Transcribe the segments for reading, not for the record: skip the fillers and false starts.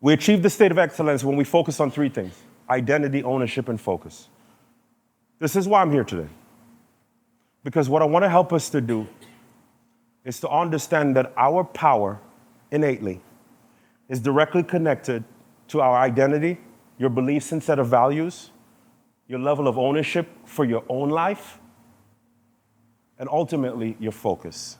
We achieve the state of excellence when we focus on three things: identity, ownership, and focus. This is why I'm here today. Because what I want to help us to do is to understand that our power innately is directly connected to our identity, your beliefs and set of values, your level of ownership for your own life, and ultimately your focus.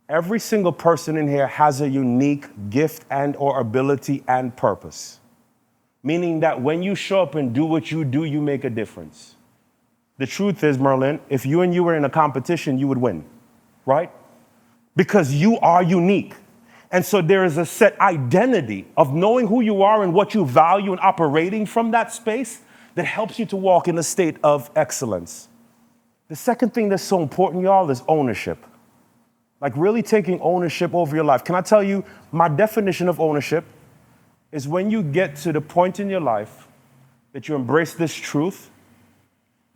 Every single person in here has a unique gift and or ability and purpose. Meaning that when you show up and do what you do, you make a difference. The truth is, Merlin, if you and you were in a competition, you would win, right? Because you are unique. And so there is a set identity of knowing who you are and what you value and operating from that space that helps you to walk in a state of excellence. The second thing that's so important, y'all, is ownership. Like really taking ownership over your life. Can I tell you, my definition of ownership is when you get to the point in your life that you embrace this truth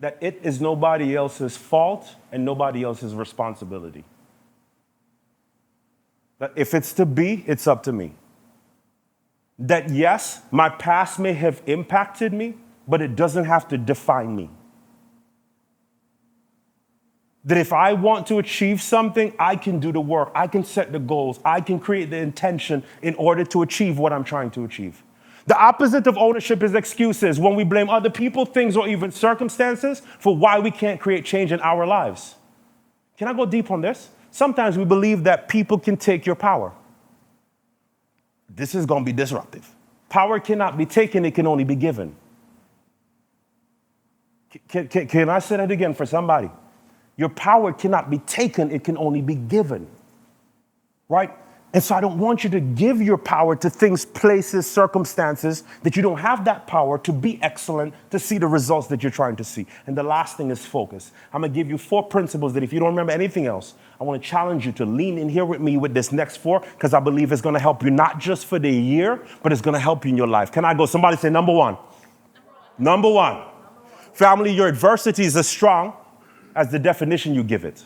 that it is nobody else's fault and nobody else's responsibility. That if it's to be, it's up to me. That yes, my past may have impacted me, but it doesn't have to define me. That if I want to achieve something, I can do the work, I can set the goals, I can create the intention in order to achieve what I'm trying to achieve. The opposite of ownership is excuses, when we blame other people, things, or even circumstances for why we can't create change in our lives. Can I go deep on this? Sometimes we believe that people can take your power. This is going to be disruptive. Power cannot be taken, it can only be given. Can I say that again for somebody? Your power cannot be taken, it can only be given, right? And so I don't want you to give your power to things, places, circumstances that you don't have that power to be excellent, to see the results that you're trying to see. And the last thing is focus. I'm going to give you 4 principles that if you don't remember anything else, I want to challenge you to lean in here with me with this next 4, because I believe it's going to help you not just for the year, but it's going to help you in your life. Can I go? Somebody say number 1. Number one. Family, your adversity is as strong as the definition you give it.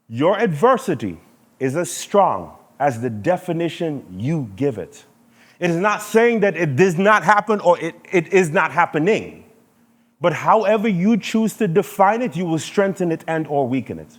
Your adversity is as strong as the definition you give it. It is not saying that it does not happen or it is not happening. But however you choose to define it, you will strengthen it and or weaken it.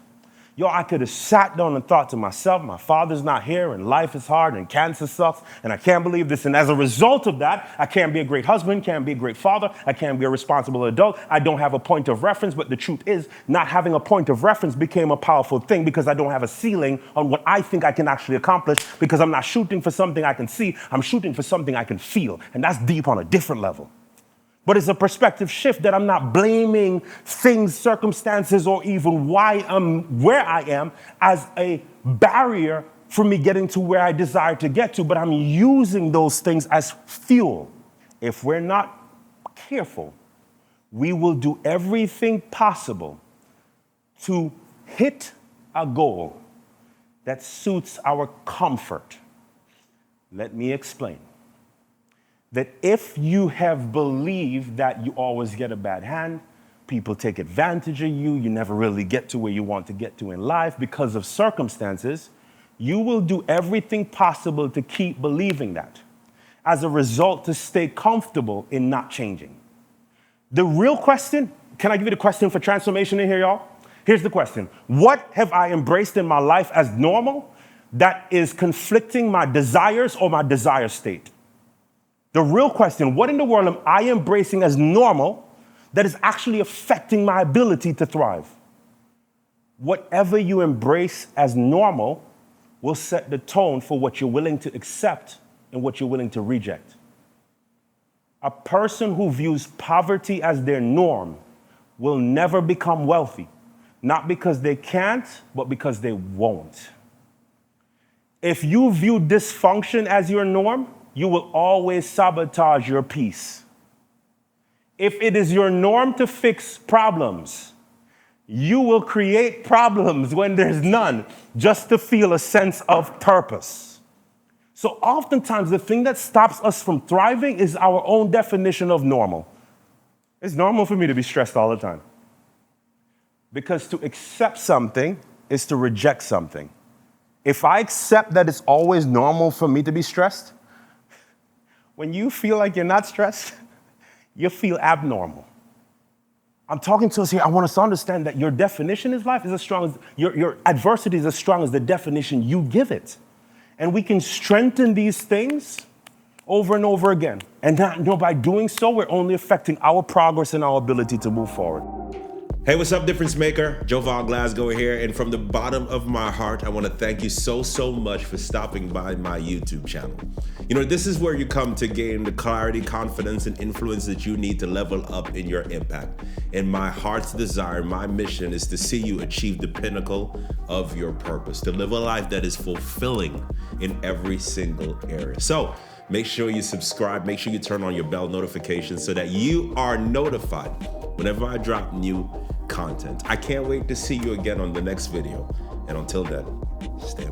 Yo, I could have sat down and thought to myself, my father's not here and life is hard and cancer sucks and I can't believe this. And as a result of that, I can't be a great husband, can't be a great father, I can't be a responsible adult. I don't have a point of reference, but the truth is not having a point of reference became a powerful thing because I don't have a ceiling on what I think I can actually accomplish because I'm not shooting for something I can see, I'm shooting for something I can feel. And that's deep on a different level. But it's a perspective shift that I'm not blaming things, circumstances, or even why I'm where I am as a barrier for me getting to where I desire to get to, but I'm using those things as fuel. If we're not careful, we will do everything possible to hit a goal that suits our comfort. Let me explain. That if you have believed that you always get a bad hand, people take advantage of you, you never really get to where you want to get to in life because of circumstances, you will do everything possible to keep believing that. As a result, to stay comfortable in not changing. The real question, can I give you the question for transformation in here, y'all? Here's the question. What have I embraced in my life as normal that is conflicting my desires or my desire state? The real question, what in the world am I embracing as normal that is actually affecting my ability to thrive? Whatever you embrace as normal will set the tone for what you're willing to accept and what you're willing to reject. A person who views poverty as their norm will never become wealthy, not because they can't, but because they won't. If you view dysfunction as your norm, you will always sabotage your peace. If it is your norm to fix problems, you will create problems when there's none, just to feel a sense of purpose. So oftentimes, the thing that stops us from thriving is our own definition of normal. It's normal for me to be stressed all the time. Because to accept something is to reject something. If I accept that it's always normal for me to be stressed, when you feel like you're not stressed, you feel abnormal. I'm talking to us here. I want us to understand that your definition of life is as strong as your adversity is as strong as the definition you give it. And we can strengthen these things over and over again. And by doing so, we're only affecting our progress and our ability to move forward. Hey, what's up, difference maker? Jovan Glasgow here, and from the bottom of my heart, I want to thank you so much for stopping by my YouTube channel. You know, this is where you come to gain the clarity, confidence, and influence that you need to level up in your impact. And my heart's desire, my mission is to see you achieve the pinnacle of your purpose, to live a life that is fulfilling in every single area. So make sure you subscribe, make sure you turn on your bell notifications so that you are notified whenever I drop new content. I can't wait to see you again on the next video. And until then, stay